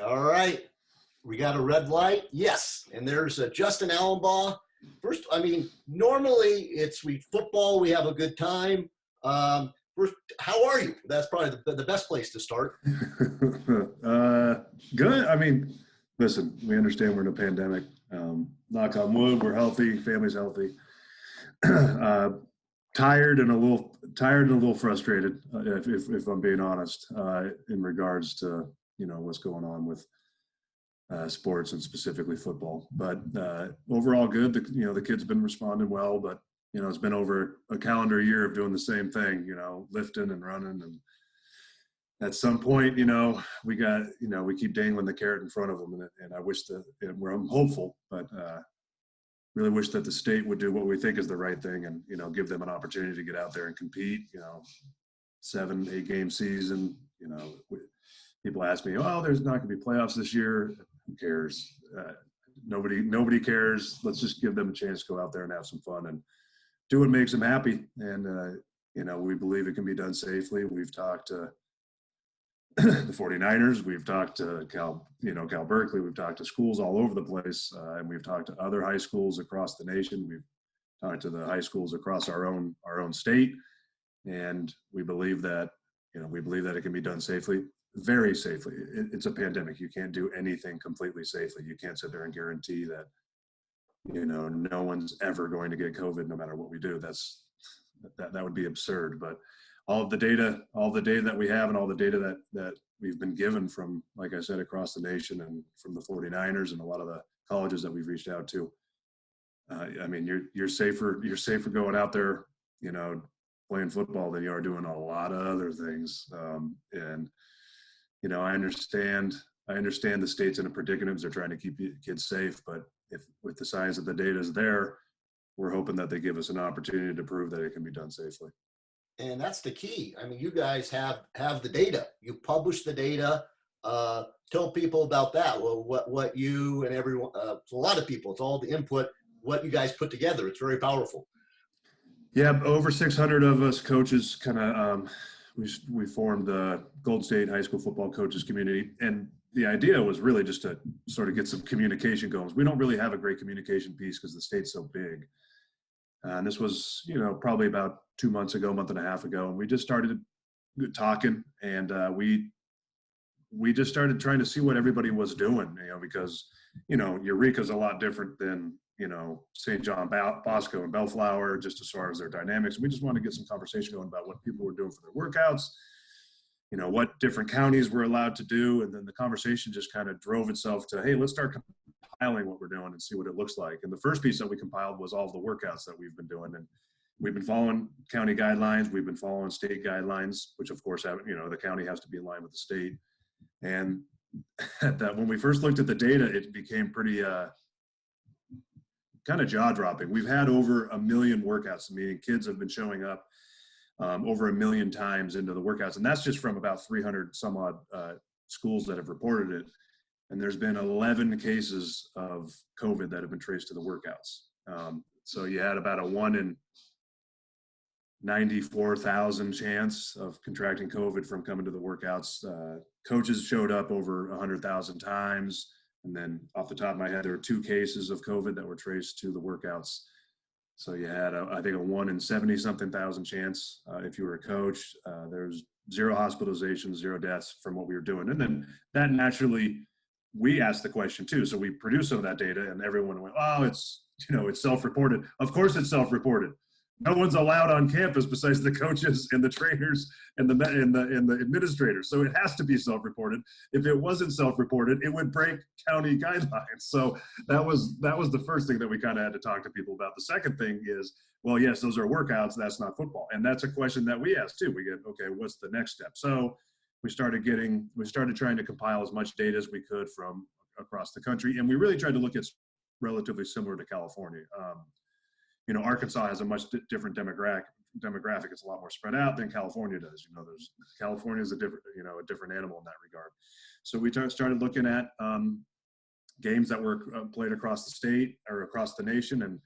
All right. We got a red light. Yes. And there's Justin Alumbaugh. First, I mean, normally we football, we have a good time. First, how are you? That's probably the best place to start. Good. I mean, listen, we understand we're in a pandemic. Knock on wood, we're healthy, family's healthy. Tired and a little frustrated, if I'm being honest, in regards to what's going on with sports and specifically football. But overall, good. The kids have been responding well, but it's been over a calendar year of doing the same thing. Lifting and running, and at some point, we keep dangling the carrot in front of them, and I wish I'm hopeful, but. Really wish that the state would do what we think is the right thing and, give them an opportunity to get out there and compete, 7-8 game season. People ask me, oh, there's not going to be playoffs this year. Who cares? Nobody cares. Let's just give them a chance to go out there and have some fun and do what makes them happy. And, we believe it can be done safely. We've talked to the 49ers, we've talked to Cal Berkeley, we've talked to schools all over the place, and we've talked to other high schools across the nation. We've talked to the high schools across our own state, and we believe that it can be done safely, very safely. It's a pandemic. You can't do anything completely safely. You can't sit there and guarantee that no one's ever going to get COVID no matter what we do. That would be absurd. But all the data that we have and all the data that we've been given from, like I said, across the nation and from the 49ers and a lot of the colleges that we've reached out to, I mean, you're safer going out there, playing football than you are doing a lot of other things. And, I understand the state's in a predicament. They're trying to keep kids safe, but if with the science of the data is there, we're hoping that they give us an opportunity to prove that it can be done safely. And that's the key. I mean, you guys have the data. You publish the data. Tell people about that. Well, what you and everyone, a lot of people, it's all the input, what you guys put together. It's very powerful. Yeah, over 600 of us coaches kind of, we formed the Golden State High School Football Coaches Community. And the idea was really just to sort of get some communication going. We don't really have a great communication piece because the state's so big. And this was, probably about 2 months ago, month and a half ago. And we just started talking, and we just started trying to see what everybody was doing, because, Eureka's a lot different than, St. John Bosco and Bellflower, just as far as their dynamics. We just wanted to get some conversation going about what people were doing for their workouts, what different counties were allowed to do. And then the conversation just kind of drove itself to, hey, let's start compiling what we're doing and see what it looks like. And the first piece that we compiled was all of the workouts that we've been doing. And we've been following county guidelines. We've been following state guidelines, which of course have, the county has to be in line with the state. And that when we first looked at the data, it became pretty kind of jaw-dropping. We've had over 1 million workouts, meaning kids have been showing up over 1 million times into the workouts. And that's just from about 300 some odd schools that have reported it. And there's been 11 cases of COVID that have been traced to the workouts. So you had about a 1 in 94,000 chance of contracting COVID from coming to the workouts. Coaches showed up over 100,000 times. And then off the top of my head, there were 2 cases of COVID that were traced to the workouts. So you had, I think, a 1 in 70-something thousand chance if you were a coach. There's 0 hospitalizations, 0 deaths from what we were doing. And then that naturally, we asked the question too. So we produced some of that data, and everyone went, oh, it's self-reported. Of course it's self-reported. No one's allowed on campus besides the coaches and the trainers and the administrators. So it has to be self-reported. If it wasn't self-reported, it would break county guidelines. So that was the first thing that we kind of had to talk to people about. The second thing is, well, yes, those are workouts. That's not football. And that's a question that we asked too. We get, okay, what's the next step? So we started trying to compile as much data as we could from across the country. And we really tried to look at relatively similar to California. Arkansas has a much different demographic. It's a lot more spread out than California does. California is a different animal in that regard. So we started looking at games that were played across the state or across the nation, and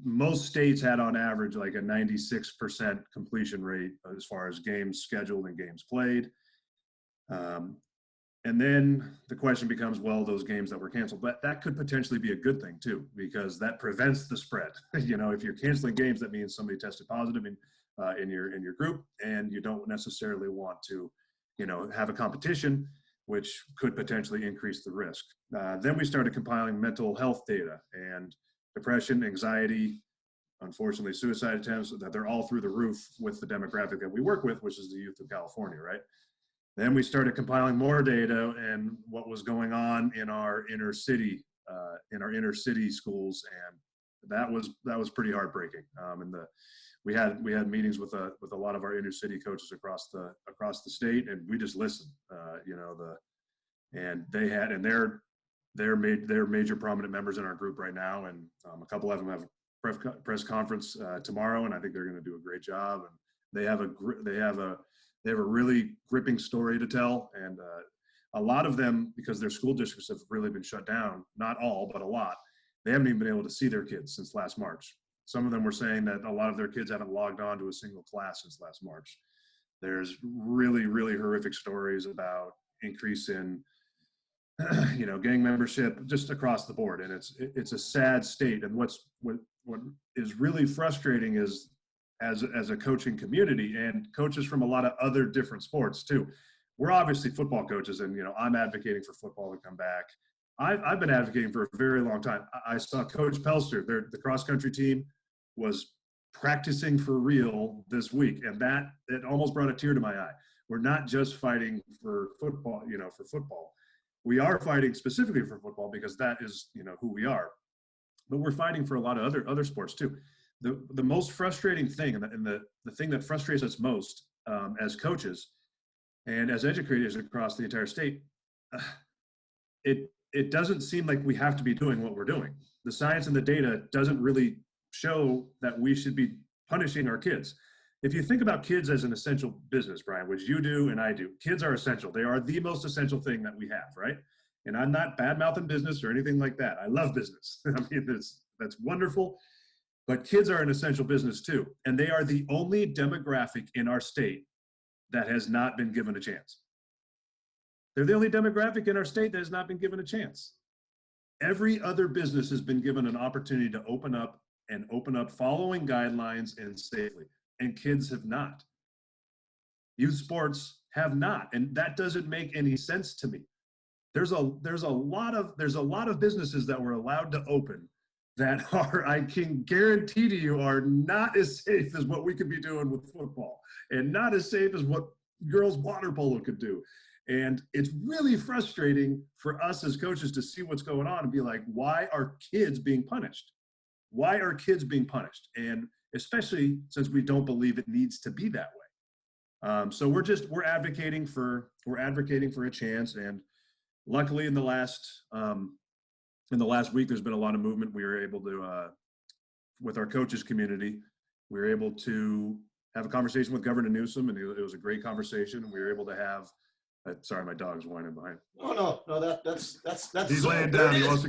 most states had on average like a 96% completion rate as far as games scheduled and games played. And then the question becomes, well, those games that were canceled, but that could potentially be a good thing too, because that prevents the spread. If you're canceling games, that means somebody tested positive in your group, and you don't necessarily want to, have a competition, which could potentially increase the risk. Then we started compiling mental health data, and depression, anxiety, unfortunately, suicide attempts, that they're all through the roof with the demographic that we work with, which is the youth of California, right? Then we started compiling more data and what was going on in our inner city schools, and that was pretty heartbreaking. We had meetings with a lot of our inner city coaches across the state, and we just listened. And they had, and they're major prominent members in our group right now, and a couple of them have a press conference tomorrow, and I think they're going to do a great job. And they have a really gripping story to tell, and a lot of them, because their school districts have really been shut down, not all, but a lot, they haven't even been able to see their kids since last March. Some of them were saying that a lot of their kids haven't logged on to a single class since last March. There's really, really horrific stories about increase in, gang membership just across the board, and it's a sad state. And what is really frustrating is, as a coaching community and coaches from a lot of other different sports too. We're obviously football coaches, and I'm advocating for football to come back. I've been advocating for a very long time. I saw Coach Pelster, the cross country team, was practicing for real this week, and it almost brought a tear to my eye. We're not just fighting for football, for football. We are fighting specifically for football because that is, who we are. But we're fighting for a lot of other sports too. The most frustrating thing, and the thing that frustrates us most as coaches and as educators across the entire state, it doesn't seem like we have to be doing what we're doing. The science and the data doesn't really show that we should be punishing our kids. If you think about kids as an essential business, Brian, which you do and I do, kids are essential. They are the most essential thing that we have, right? And I'm not bad-mouthing business or anything like that. I love business. I mean, that's wonderful. But kids are an essential business too. And they are the only demographic in our state that has not been given a chance. They're the only demographic in our state that has not been given a chance. Every other business has been given an opportunity to open up following guidelines and safely. And kids have not. Youth sports have not. And that doesn't make any sense to me. There's a lot of businesses that were allowed to open that are, I can guarantee to you, are not as safe as what we could be doing with football, and not as safe as what girls water polo could do. And it's really frustrating for us as coaches to see what's going on and be like, why are kids being punished? Why are kids being punished? And especially since we don't believe it needs to be that way. So we're advocating for a chance. And luckily in the last week, there's been a lot of movement. We were able to, with our coaches community, we were able to have a conversation with Governor Newsom, and it was a great conversation. We were able to have, sorry, my dog's whining behind. No, that's. He's laying down. He wants to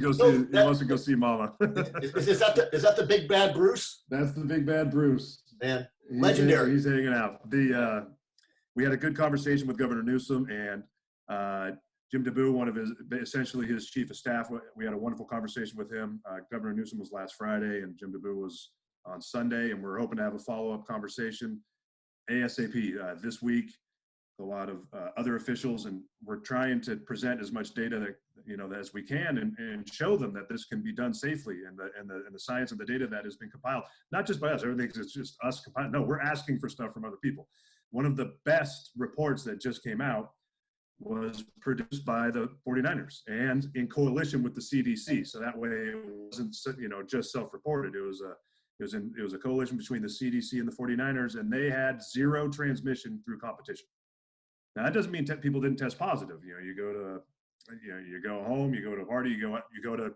go see Mama. Is that the big bad Bruce? That's the big bad Bruce. Man, legendary. He's hanging out. We had a good conversation with Governor Newsom and Jim DeBoo, one of his chief of staff. We had a wonderful conversation with him. Governor Newsom was last Friday, and Jim DeBoo was on Sunday, and we're hoping to have a follow-up conversation ASAP this week. A lot of other officials, and we're trying to present as much data that as we can, and show them that this can be done safely, and the science and the data that has been compiled, not just by us. Everything's just us compiling. No, we're asking for stuff from other people. One of the best reports that just came out was produced by the 49ers and in coalition with the CDC. So that way it wasn't just self-reported. It was a coalition between the CDC and the 49ers, and they had zero transmission through competition. Now that doesn't mean people didn't test positive. You go home, you go to a party, you go to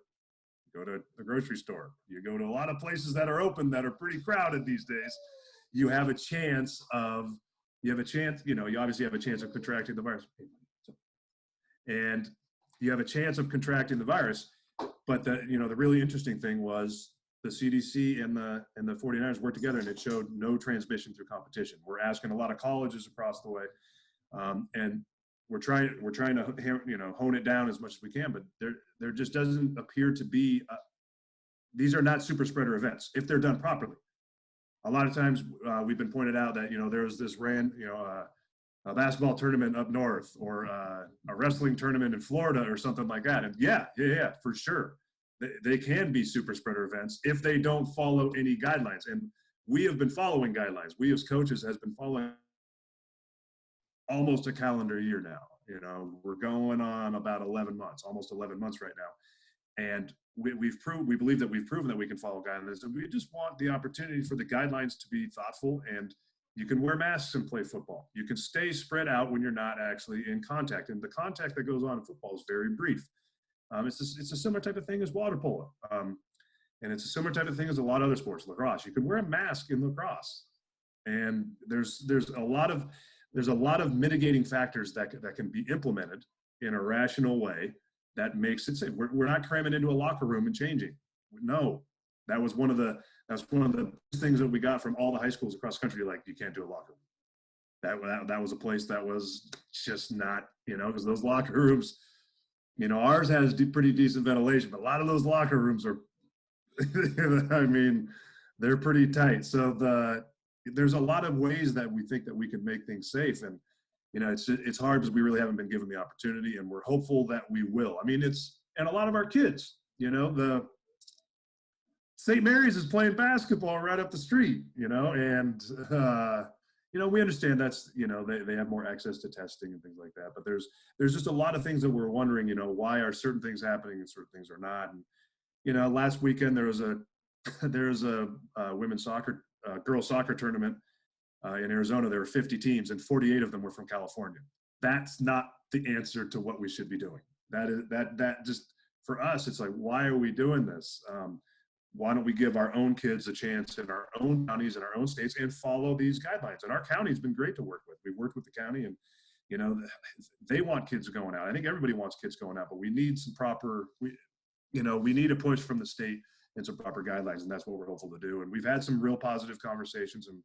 the grocery store, you go to a lot of places that are open that are pretty crowded these days. You have a chance, you obviously have a chance of contracting the virus. And you have a chance of contracting the virus. But the really interesting thing was the CDC and the 49ers worked together, and it showed no transmission through competition. We're asking a lot of colleges across the way. And we're trying to, you know, hone it down as much as we can, but there just doesn't appear to be, these are not super spreader events if they're done properly. A lot of times we've been pointed out that, you know, there's this a basketball tournament up north, or a wrestling tournament in Florida or something like that. And yeah, for sure. They can be super spreader events if they don't follow any guidelines. And we have been following guidelines. We as coaches has been following almost a calendar year now. You know, we're going on about 11 months, almost 11 months right now. And we believe that we've proven that we can follow guidelines. And we just want the opportunity for the guidelines to be thoughtful. And you can wear masks and play football. You can stay spread out when you're not actually in contact. And the contact that goes on in football is very brief. It's a similar type of thing as water polo. And it's a similar type of thing as a lot of other sports. Lacrosse, you can wear a mask in lacrosse. And there's a lot of mitigating factors that can be implemented in a rational way that makes it safe. We're not cramming into a locker room and changing. No, that was one of the things that we got from all the high schools across the country. Like, you can't do a locker room. That was a place that was just not, you know, because those locker rooms, you know, ours has pretty decent ventilation, but a lot of those locker rooms are, I mean, they're pretty tight. So there's a lot of ways that we think that we can make things safe. And, you know, it's hard because we really haven't been given the opportunity, and we're hopeful that we will. I mean, and a lot of our kids, you know, the St. Mary's is playing basketball right up the street, you know, and, you know, we understand that's, you know, they have more access to testing and things like that, but there's just a lot of things that we're wondering, you know, why are certain things happening and certain things are not. And, you know, last weekend there was a women's soccer, girls soccer tournament in Arizona. There were 50 teams and 48 of them were from California. That's not the answer to what we should be doing. That just, for us, it's like, why are we doing this? Why don't we give our own kids a chance in our own counties and our own states and follow these guidelines? And our county's been great to work with. We've worked with the county, and, you know, they want kids going out. I think everybody wants kids going out, but we need some we need a push from the state and some proper guidelines, and that's what we're hopeful to do. And we've had some real positive conversations, and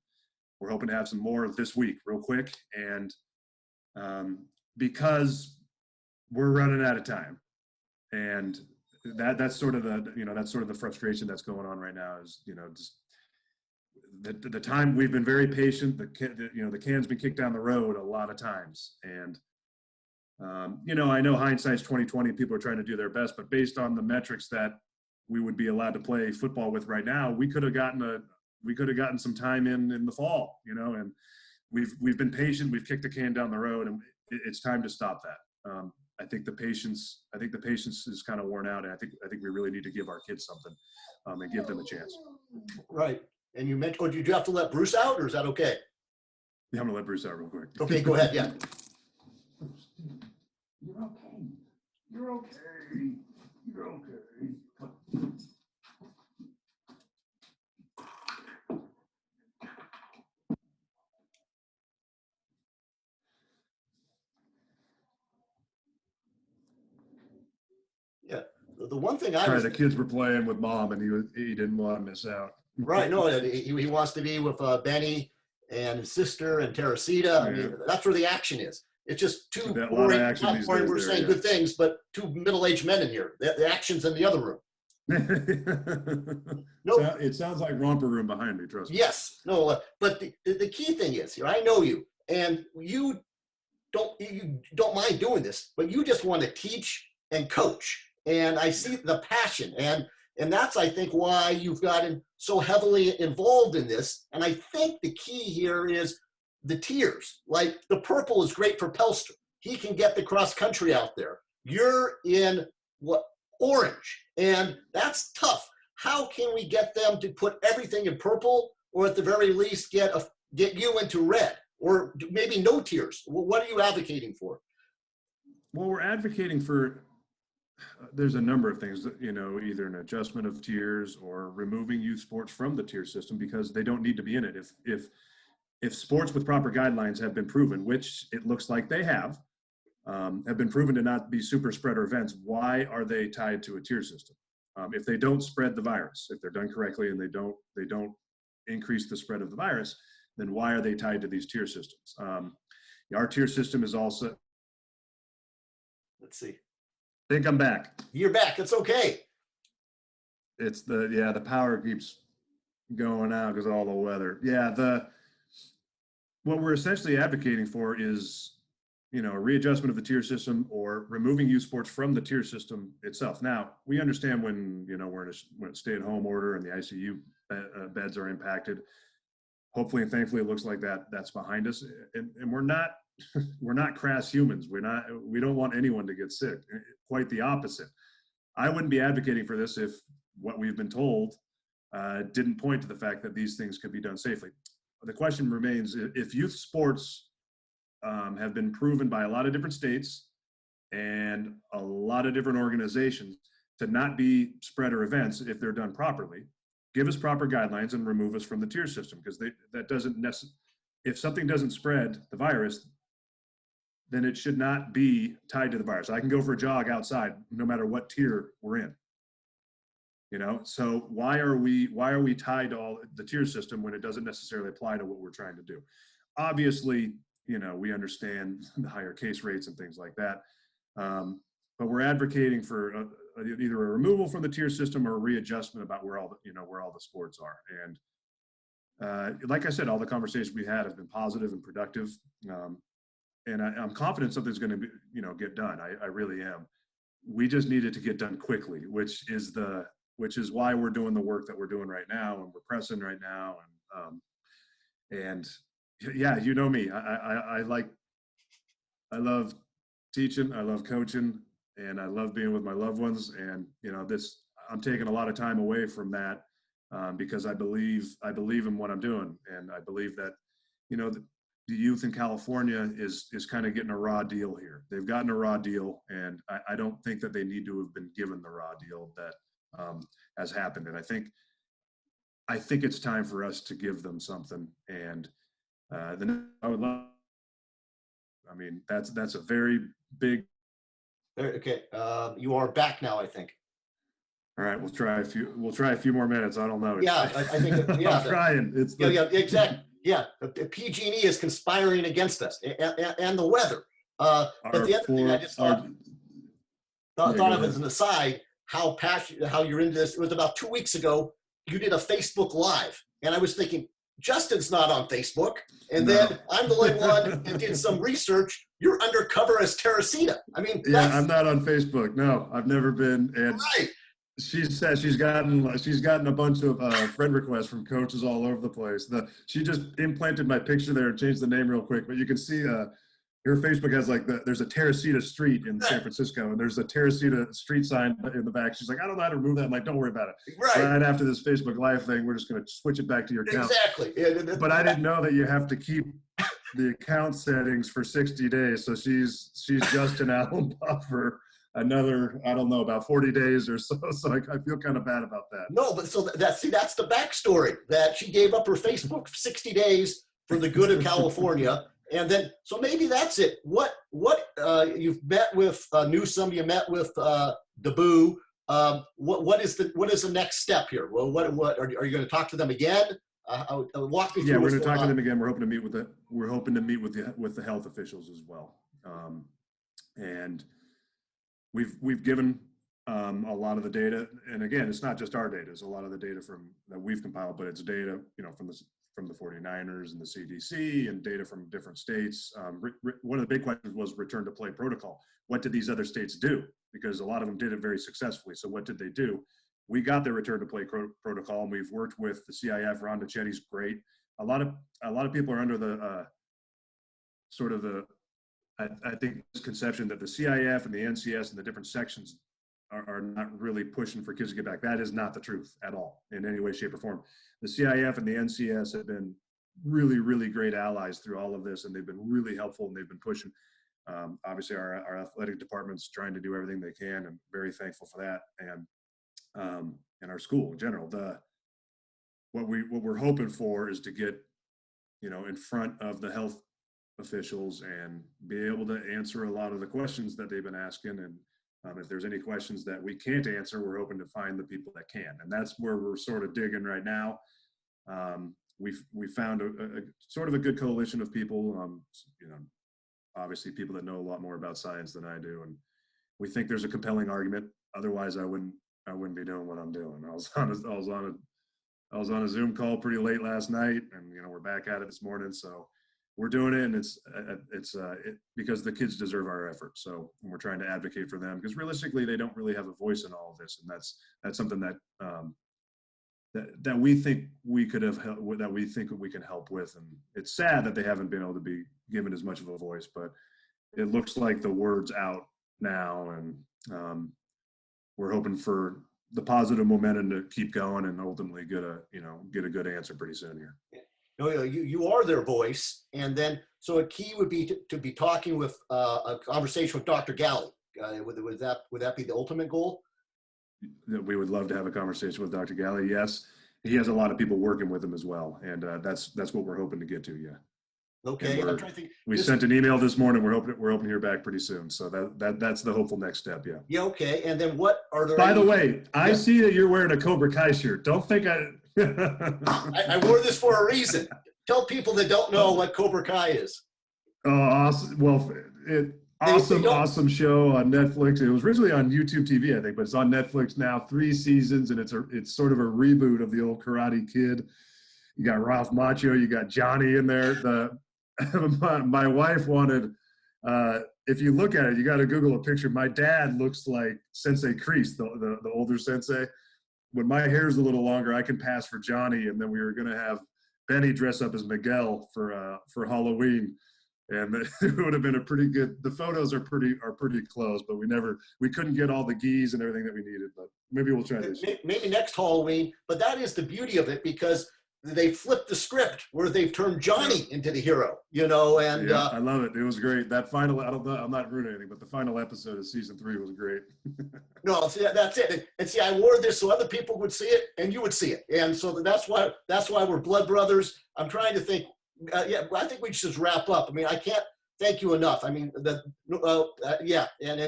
we're hoping to have some more this week real quick. And because we're running out of time, and that's sort of the frustration that's going on right now is, you know, just the time. We've been very patient. The can's been kicked down the road a lot of times. And, you know, I know hindsight's 2020, people are trying to do their best, but based on the metrics that we would be allowed to play football with right now, we could have gotten some time in the fall, you know, and we've been patient. We've kicked the can down the road, and it's time to stop that. I think the patience is kind of worn out, and I think we really need to give our kids something, and give them a chance. Right. And you mentioned, did you have to let Bruce out, or is that okay? Yeah, I'm gonna let Bruce out real quick. Okay, go ahead. Yeah. You're okay. You're okay. You're okay. Yeah. The one thing the kids were playing with mom, and he didn't want to miss out. Right. No, he wants to be with Benny and his sister and Teresita. Yeah. I mean, that's where the action is. It's just two boring, we're saying good things, but two middle-aged men in here. The action's in the other room. No, it sounds like romper room behind me. Trust me. Yes. No. But the key thing is here. I know you, and you don't mind doing this, but you just want to teach and coach. And I see the passion, and that's, I think, why you've gotten so heavily involved in this. And I think the key here is the tiers. Like, the purple is great for Pelster. He can get the cross country out there. You're in orange, and that's tough. How can we get them to put everything in purple, or at the very least get you into red, or maybe no tiers? What are you advocating for? Well, we're advocating for, there's a number of things that, you know, either an adjustment of tiers or removing youth sports from the tier system because they don't need to be in it. If sports with proper guidelines have been proven, which it looks like they have been proven to not be super spreader events, why are they tied to a tier system? If they don't spread the virus, if they're done correctly and they don't increase the spread of the virus, then why are they tied to these tier systems? Our tier system is also Let's see. Think I'm back. You're back. It's okay. It's the power keeps going out because of all the weather. What we're essentially advocating for is, a readjustment of the tier system or removing youth sports from the tier system itself. Now, we understand when, we're in a stay-at-home order and the ICU beds are impacted. Hopefully and thankfully, it looks like that's behind us. And we're not we're not crass humans. We don't want anyone to get sick. Quite the opposite. I wouldn't be advocating for this if what we've been told didn't point to the fact that these things could be done safely. The question remains, if youth sports have been proven by a lot of different states and a lot of different organizations to not be spreader events if they're done properly, give us proper guidelines and remove us from the tier system, because that doesn't necessarily, if something doesn't spread the virus, then it should not be tied to the virus. I can go for a jog outside no matter what tier we're in. So why are we tied to all the tier system when it doesn't necessarily apply to what we're trying to do? Obviously, we understand the higher case rates and things like that, but we're advocating for either a removal from the tier system or a readjustment about where all the sports are. And like I said, all the conversations we had have been positive and productive, and I'm confident something's going to be, get done. I really am. We just need it to get done quickly, which is why we're doing the work that we're doing right now, and we're pressing right now. And yeah, you know me, I love teaching, I love coaching, and I love being with my loved ones. And, I'm taking a lot of time away from that because I believe in what I'm doing. And I believe that, the youth in California is kind of getting a raw deal here. They've gotten a raw deal, and I don't think that they need to have been given the raw deal that has happened. And I think it's time for us to give them something. And I would love. I mean, that's a very big. Okay, you are back now, I think. All right, we'll try a few more minutes. I don't know. Yeah, I think. Yeah, I'm trying. Yeah, exactly. Yeah, PG&E is conspiring against us and the weather. But the other thing I just thought of as an aside, how passionate, how you're into this. It was about 2 weeks ago. You did a Facebook Live, and I was thinking, Justin's not on Facebook, and then I'm the only one that did some research. You're undercover as Teresita. I mean, yeah, I'm not on Facebook. No, I've never been. And right. She said she's gotten a bunch of friend requests from coaches all over the place. She just implanted my picture there and changed the name real quick. But you can see her Facebook has there's a Teresita Street in San Francisco, and there's a Teresita Street sign in the back. She's like, I don't know how to remove that. I'm like, don't worry about it. Right after this Facebook Live thing, we're just going to switch it back to your account. Exactly. But I didn't know that you have to keep the account settings for 60 days. So she's Justin Alumbaugh for another, I don't know, about 40 days or so. So I feel kind of bad about that. No, but so that's the backstory, that she gave up her Facebook for 60 days for the good of California. And then, so maybe that's it. What you've met with Newsom, you met with DeBoo. What is the next step here? Well, what are you going to talk to them again? Walk me through. Yeah, we're going to talk to them again. We're hoping to meet with the health officials as well. And we've given a lot of the data, and again, it's not just our data. It's a lot of the data that we've compiled, but it's data, from the 49ers and the CDC, and data from different states. One of the big questions was return to play protocol. What did these other states do? Because a lot of them did it very successfully. So what did they do? We got their return to play protocol, and we've worked with the CIF. Ron DeChetti's great. A lot of people are under the I think misconception that the CIF and the NCS and the different sections are not really pushing for kids to get back. That is not the truth at all in any way, shape, or form. The CIF and the NCS have been really, really great allies through all of this, and they've been really helpful, and they've been pushing. Obviously, our athletic department's trying to do everything they can, and very thankful for that. And our school in general. What we're hoping for is to get, in front of the health officials and be able to answer a lot of the questions that they've been asking. And if there's any questions that we can't answer, we're hoping to find the people that can. And that's where we're sort of digging right now. We found a sort of a good coalition of people, obviously people that know a lot more about science than I do. we think there's a compelling argument. Otherwise, I wouldn't be doing what I'm doing. I was on a Zoom call pretty late last night, and we're back at it this morning. So we're doing it, and it's because the kids deserve our effort. So we're trying to advocate for them because realistically, they don't really have a voice in all of this, and that's something that that we think we could have that we think we can help with. And it's sad that they haven't been able to be given as much of a voice, but it looks like the word's out now, and we're hoping for the positive momentum to keep going and ultimately get a good answer pretty soon here. You are their voice, and then so a key would be to be talking with a conversation with Dr. Ghaly. Would that be the ultimate goal? We would love to have a conversation with Dr. Ghaly. Yes, he has a lot of people working with him as well, and that's what we're hoping to get to. Yeah. Okay. I'm trying to think. We sent an email this morning. We're hoping to hear back pretty soon. So that's the hopeful next step. Yeah. Yeah. Okay. And then what are there? By the way, I see that you're wearing a Cobra Kai shirt. Don't think I wore this for a reason. Tell people that don't know what Cobra Kai is. Oh, awesome. Well, awesome show on Netflix. It was originally on YouTube TV, I think, but it's on Netflix now, 3 seasons, and it's sort of a reboot of the old Karate Kid. You got Ralph Macchio, you got Johnny in there. My wife wanted, if you look at it, you got to Google a picture. My dad looks like Sensei Kreese, the older sensei. When my hair's a little longer, I can pass for Johnny, and then we were going to have Benny dress up as Miguel for Halloween. And it would have been a pretty good. The photos are pretty close, but we couldn't get all the gis and everything that we needed. But maybe we'll try this. Maybe next Halloween. But that is the beauty of it, because they flipped the script where they've turned Johnny into the hero. And yeah, I love it. It was great. That final. I'm not ruining anything, but the final episode of season 3 was great. No, see, that's it. And see, I wore this so other people would see it and you would see it, and so that's why we're blood brothers. I'm trying to think. I think we should just wrap up. I mean, I can't thank you enough. I mean, and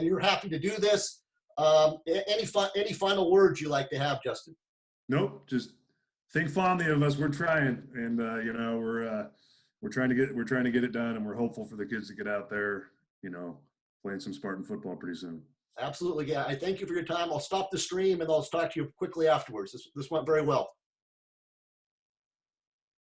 you're happy to do this. Any final words you like to have, Justin? Nope. Just think fondly of us. We're trying, and we're trying to get it done, and we're hopeful for the kids to get out there, playing some Spartan football pretty soon. Absolutely. Yeah. I thank you for your time. I'll stop the stream and I'll talk to you quickly afterwards. This went very well.